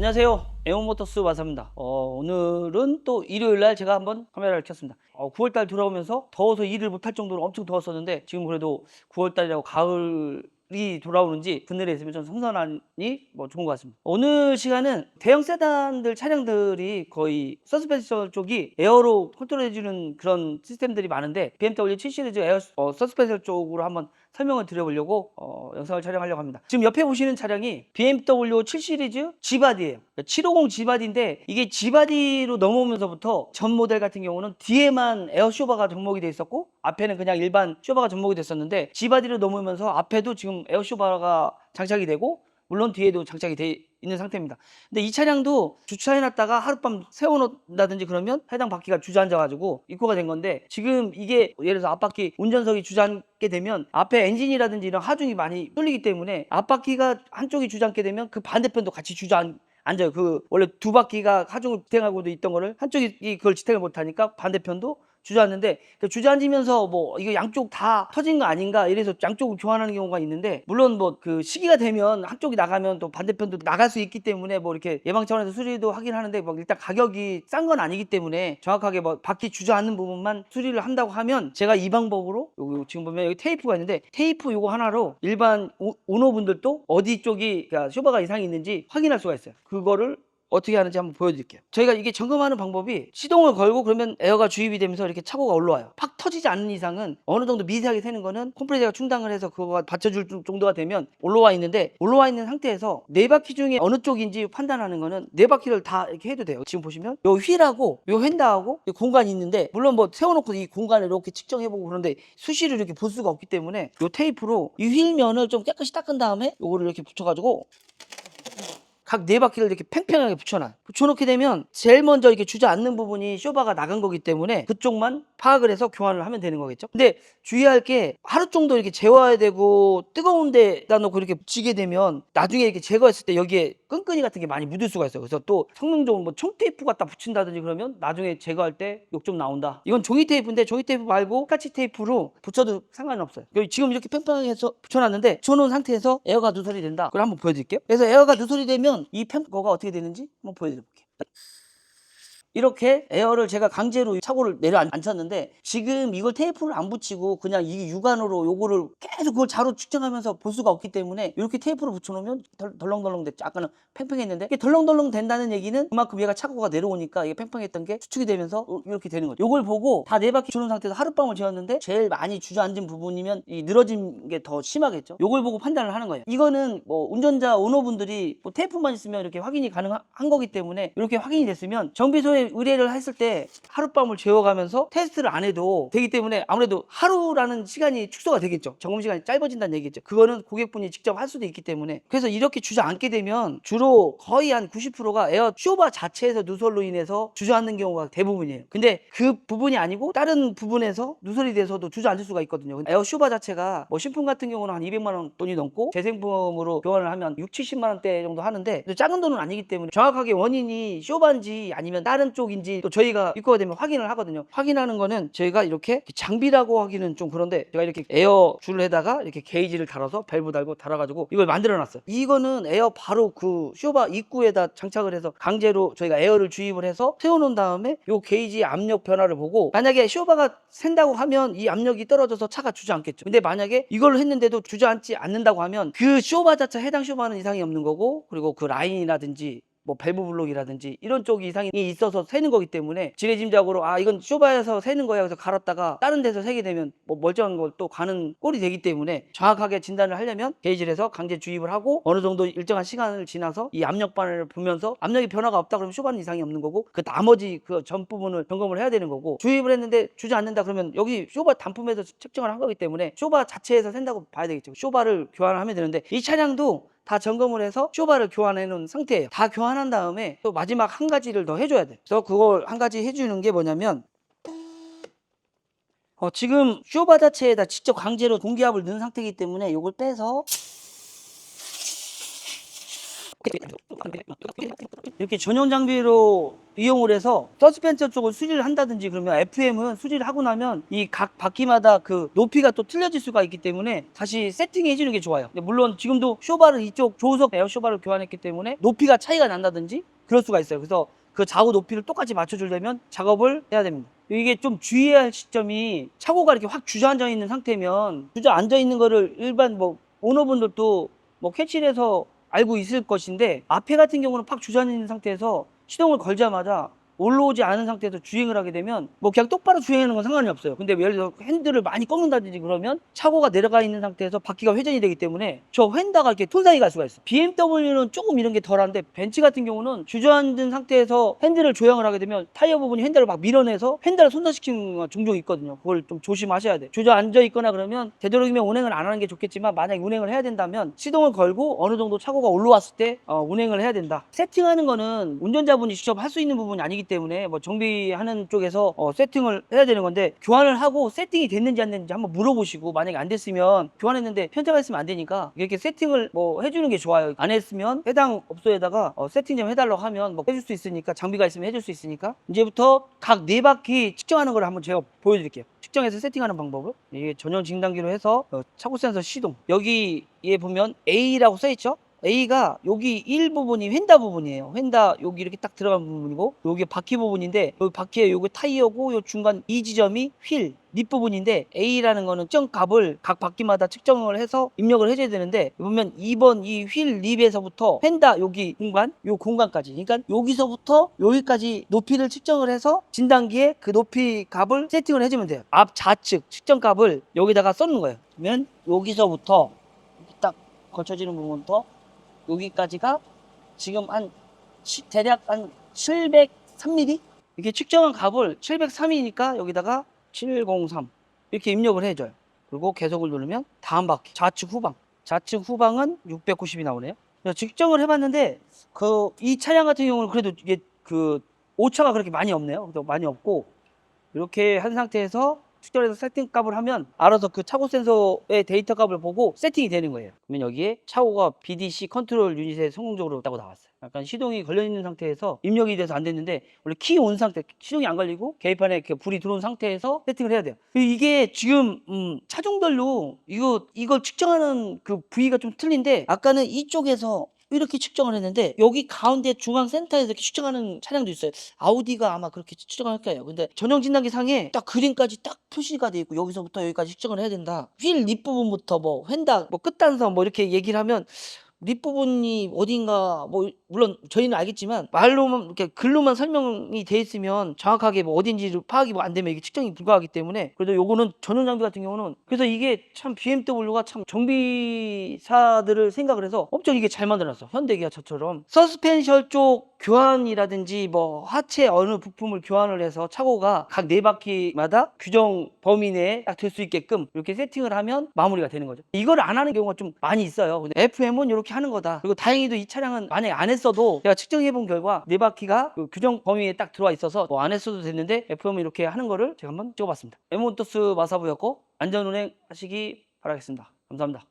안녕하세요. 에어모터스 마사입니다. 오늘은 또 일요일날 제가 한번 카메라를 켰습니다. 9월달 들어오면서 더워서 일을 못할 정도로 엄청 더웠었는데 지금 그래도 9월달이라고 가을이 돌아오는지 그늘에 있으면 좀 선선하니 좋은 것 같습니다. 오늘 시간은 대형 세단들 차량들이 거의 서스펜션 쪽이 에어로 컨트롤해주는 그런 시스템들이 많은데 BMW 7 시리즈 에어 서스펜션 쪽으로 한번 설명을 드려보려고 영상을 촬영하려고 합니다. 지금 옆에 보시는 차량이 BMW 7 시리즈 G바디예요. 750 G바디인데 이게 G바디로 넘어오면서부터 전 모델 같은 경우는 뒤에만 에어 쇼바가 접목이 돼 있었고 앞에는 그냥 일반 쇼바가 접목이 됐었는데 G바디로 넘어오면서 앞에도 지금 에어 쇼바가 장착이 되고 물론 뒤에도 장착이 돼 있는 상태입니다. 근데 이 차량도 주차해놨다가 하룻밤 세워놓는다든지 그러면 해당 바퀴가 주저앉아가지고 입고가 된 건데, 지금 이게 예를 들어서 앞바퀴 운전석이 주저앉게 되면 앞에 엔진이라든지 이런 하중이 많이 쏠리기 때문에 앞바퀴가 한쪽이 주저앉게 되면 그 반대편도 같이 주저앉아요. 그 원래 두 바퀴가 하중을 지탱하고도 있던 거를 한쪽이 그걸 지탱을 못하니까 반대편도 주저앉는데, 그 주저앉으면서 이거 양쪽 다 터진 거 아닌가 이래서 양쪽을 교환하는 경우가 있는데, 물론 그 시기가 되면 한쪽이 나가면 또 반대편도 나갈 수 있기 때문에 이렇게 예방 차원에서 수리도 하긴 하는데 일단 가격이 싼 건 아니기 때문에 정확하게 바퀴 주저앉는 부분만 수리를 한다고 하면 제가 이 방법으로 요거 지금 보면 여기 테이프가 있는데 테이프 요거 하나로 일반 오너분들도 어디 쪽이 그러니까 쇼바가 이상이 있는지 확인할 수가 있어요. 그거를 어떻게 하는지 한번 보여드릴게요. 저희가 이게 점검하는 방법이 시동을 걸고 그러면 에어가 주입이 되면서 이렇게 차고가 올라와요. 팍 터지지 않는 이상은 어느 정도 미세하게 새는 거는 컴프레서가 충당을 해서 그거가 받쳐줄 정도가 되면 올라와 있는데, 올라와 있는 상태에서 네 바퀴 중에 어느 쪽인지 판단하는 거는 네 바퀴를 다 이렇게 해도 돼요. 지금 보시면 요 휠하고 요 휀다하고 공간이 있는데, 물론 세워놓고 이 공간을 이렇게 측정해보고 그런데 수시로 이렇게 볼 수가 없기 때문에 요 테이프로 이 휠면을 좀 깨끗이 닦은 다음에 요거를 이렇게 붙여가지고 각 네 바퀴를 이렇게 팽팽하게 붙여놓게 되면 제일 먼저 이렇게 주저앉는 부분이 쇼바가 나간 거기 때문에 그쪽만 파악을 해서 교환을 하면 되는 거겠죠. 근데 주의할 게 하루 정도 이렇게 재워야 되고 뜨거운 데다 놓고 이렇게 붙이게 되면 나중에 이렇게 제거했을 때 여기에 끈끈이 같은 게 많이 묻을 수가 있어요. 그래서 또 성능적으로 청테이프 갖다 붙인다든지 그러면 나중에 제거할 때 욕 좀 나온다. 이건 종이 테이프인데 종이 테이프 말고 스카치 테이프로 붙여도 상관은 없어요. 지금 이렇게 팽팽하게 해서 붙여놨는데 붙여놓은 상태에서 에어가 누설이 된다. 그걸 한번 보여드릴게요. 그래서 에어가 누설이 되면 이 펜거가 어떻게 되는지 한번 보여드릴게요. 이렇게 에어를 제가 강제로 차고를 내려앉혔는데, 지금 이걸 테이프를 안 붙이고 그냥 이 육안으로 요거를 계속 그걸 자로 측정하면서 볼 수가 없기 때문에 이렇게 테이프를 붙여놓으면 덜렁덜렁 됐죠. 아까는 팽팽했는데 이게 덜렁덜렁 된다는 얘기는 그만큼 얘가 차고가 내려오니까 이게 팽팽했던 게 수축이 되면서 이렇게 되는 거죠. 요걸 보고 다 네 바퀴 주는 상태에서 하룻밤을 재웠는데 제일 많이 주저앉은 부분이면 이 늘어진 게 더 심하겠죠. 요걸 보고 판단을 하는 거예요. 이거는 운전자 오너분들이 테이프만 있으면 이렇게 확인이 가능한 거기 때문에 이렇게 확인이 됐으면 정비소에 의뢰를 했을 때 하룻밤을 재워가면서 테스트를 안 해도 되기 때문에 아무래도 하루라는 시간이 축소가 되겠죠. 점검 시간이 짧아진다는 얘기겠죠. 그거는 고객분이 직접 할 수도 있기 때문에, 그래서 이렇게 주저앉게 되면 주로 거의 한 90%가 에어 쇼바 자체에서 누설로 인해서 주저앉는 경우가 대부분이에요. 근데 그 부분이 아니고 다른 부분에서 누설이 돼서도 주저앉을 수가 있거든요. 에어 쇼바 자체가 신품 같은 경우는 한 200만 원 돈이 넘고 재생품으로 교환을 하면 6, 70만 원대 정도 하는데 작은 돈은 아니기 때문에 정확하게 원인이 쇼바인지 아니면 다른 쪽인지 또 저희가 입고가 되면 확인을 하거든요. 확인하는 거는 저희가 이렇게 장비라고 하기는 좀 그런데 제가 이렇게 에어 줄에다가 이렇게 게이지를 달아서 밸브 달고 달아가지고 이걸 만들어 놨어요. 이거는 에어 바로 그 쇼바 입구에다 장착을 해서 강제로 저희가 에어를 주입을 해서 세워놓은 다음에 요 게이지 압력 변화를 보고, 만약에 쇼바가 샌다고 하면 이 압력이 떨어져서 차가 주저앉겠죠. 근데 만약에 이걸 했는데도 주저앉지 않는다고 하면 그 쇼바 자체 해당 쇼바는 이상이 없는 거고, 그리고 그 라인이라든지 밸브 블록이라든지 이런 쪽이 이상이 있어서 새는 거기 때문에 지레짐작으로 이건 쇼바에서 새는 거야 그래서 갈았다가 다른 데서 새게 되면 멀쩡한 걸 또 가는 꼴이 되기 때문에 정확하게 진단을 하려면 게이지를 해서 강제 주입을 하고 어느 정도 일정한 시간을 지나서 이 압력 반응을 보면서 압력이 변화가 없다 그러면 쇼바는 이상이 없는 거고, 그 나머지 그 전 부분을 점검을 해야 되는 거고, 주입을 했는데 주저앉는다 그러면 여기 쇼바 단품에서 측정을 한 거기 때문에 쇼바 자체에서 샌다고 봐야 되겠죠. 쇼바를 교환을 하면 되는데 이 차량도 다 점검을 해서 쇼바를 교환해 놓은 상태예요. 다 교환한 다음에 또 마지막 한 가지를 더 해줘야 돼. 그래서 그걸 한 가지 해주는 게 뭐냐면, 지금 쇼바 자체에다 직접 강제로 공기압을 넣은 상태이기 때문에 이걸 빼서 이렇게 전용 장비로 이용을 해서 서스펜션 쪽을 수리를 한다든지 그러면 FM은 수리를 하고 나면 이 각 바퀴마다 그 높이가 또 틀려질 수가 있기 때문에 다시 세팅해 주는 게 좋아요. 근데 물론 지금도 쇼바를 이쪽 조수석 에어 쇼바를 교환했기 때문에 높이가 차이가 난다든지 그럴 수가 있어요. 그래서 그 좌우 높이를 똑같이 맞춰주려면 작업을 해야 됩니다. 이게 좀 주의해야 할 시점이 차고가 이렇게 확 주저앉아 있는 상태면 주저앉아 있는 거를 일반 뭐 오너분들도 뭐 캐치를 해서 알고 있을 것인데 앞에 같은 경우는 팍 주저앉아 있는 상태에서 시동을 걸자마자 올라오지 않은 상태에서 주행을 하게 되면 뭐 그냥 똑바로 주행하는 건 상관이 없어요. 근데 예를 들어 핸들을 많이 꺾는다든지 그러면 차고가 내려가 있는 상태에서 바퀴가 회전이 되기 때문에 저 휀다가 이렇게 톤상이 갈 수가 있어요. BMW는 조금 이런 게 덜한데 벤츠 같은 경우는 주저앉은 상태에서 핸들을 조향을 하게 되면 타이어 부분이 핸들을 막 밀어내서 핸들을 손상시키는 경우가 종종 있거든요. 그걸 좀 조심하셔야 돼요. 주저앉아 있거나 그러면 되도록이면 운행을 안 하는 게 좋겠지만 만약에 운행을 해야 된다면 시동을 걸고 어느 정도 차고가 올라왔을 때 운행을 해야 된다. 세팅하는 거는 운전자분이 직접 할 수 있는 부분이 아니기 때문에 뭐 정비하는 쪽에서 세팅을 해야 되는 건데 교환을 하고 세팅이 됐는지 안 됐는지 한번 물어보시고 만약에 안 됐으면 교환했는데 편차가 있으면 안 되니까 이렇게 세팅을 뭐 해주는 게 좋아요. 안 했으면 해당 업소에다가 세팅 좀 해달라고 하면 뭐 해줄 수 있으니까 장비가 있으면 해줄 수 있으니까 이제부터 각 네 바퀴 측정하는 걸 한번 제가 보여드릴게요. 측정해서 세팅하는 방법을 이게 전용 진단기로 해서 차고 센서 시동 여기에 보면 A라고 써있죠. A가 여기 1부분이 휀다 부분이에요. 휀다 여기 이렇게 딱 들어간 부분이고 여기 바퀴 부분인데 여기 바퀴에 여기 타이어고 요 중간 이 지점이 휠 밑부분인데 A라는 거는 측정 값을 각 바퀴마다 측정을 해서 입력을 해줘야 되는데 보면 2번 이 휠 립에서부터 휀다 여기 공간 요 공간까지 그러니까 여기서부터 여기까지 높이를 측정을 해서 진단기에 그 높이 값을 세팅을 해주면 돼요. 앞 좌측 측정 값을 여기다가 써는 거예요. 그러면 여기서부터 딱 걸쳐지는 부분부터 여기까지가 지금 대략 한 703mm? 이게 측정한 값을 703이니까 여기다가 703 이렇게 입력을 해줘요. 그리고 계속을 누르면 다음 바퀴 좌측 후방은 690이 나오네요. 측정을 해봤는데 이 차량 같은 경우는 그래도 이게 오차가 그렇게 많이 없네요. 많이 없고 이렇게 한 상태에서 측정해서 세팅 값을 하면 알아서 그 차고 센서의 데이터 값을 보고 세팅이 되는 거예요. 그러면 여기에 차고가 BDC 컨트롤 유닛에 성공적으로 있다고 나왔어요. 약간 시동이 걸려 있는 상태에서 입력이 돼서 안 됐는데 원래 키 온 상태, 시동이 안 걸리고 계기판에 불이 들어온 상태에서 세팅을 해야 돼요. 이게 지금 차종별로 이걸 측정하는 그 부위가 좀 틀린데 아까는 이쪽에서 이렇게 측정을 했는데 여기 가운데 중앙 센터에서 이렇게 측정하는 차량도 있어요. 아우디가 아마 그렇게 측정할 거예요. 근데 전용 진단기 상에 딱 그림까지 딱 표시가 돼 있고 여기서부터 여기까지 측정을 해야 된다. 휠 립부분부터 뭐 휀다 뭐 끝단선 뭐 이렇게 얘기를 하면 윗부분이 어딘가 뭐 물론 저희는 알겠지만 말로만 이렇게 글로만 설명이 돼 있으면 정확하게 뭐 어딘지를 파악이 뭐 안 되면 이게 측정이 불가하기 때문에 그래도 요거는 전용 장비 같은 경우는 그래서 이게 참 BMW가 참 정비사들을 생각을 해서 엄청 이게 잘 만들어놨어. 현대기아차처럼 서스펜션 쪽 교환이라든지 뭐 하체 어느 부품을 교환을 해서 차고가 각 네 바퀴마다 규정 범위 내에 딱 될 수 있게끔 이렇게 세팅을 하면 마무리가 되는 거죠. 이걸 안 하는 경우가 좀 많이 있어요. 근데 FM은 이렇게 하는 거다. 그리고 다행히도 이 차량은 만약에 안 했어도 제가 측정해 본 결과 네 바퀴가 그 규정 범위에 딱 들어와 있어서 뭐 안 했어도 됐는데 FM은 이렇게 하는 거를 제가 한번 찍어봤습니다. 에모토스 마사부였고 안전운행 하시기 바라겠습니다. 감사합니다.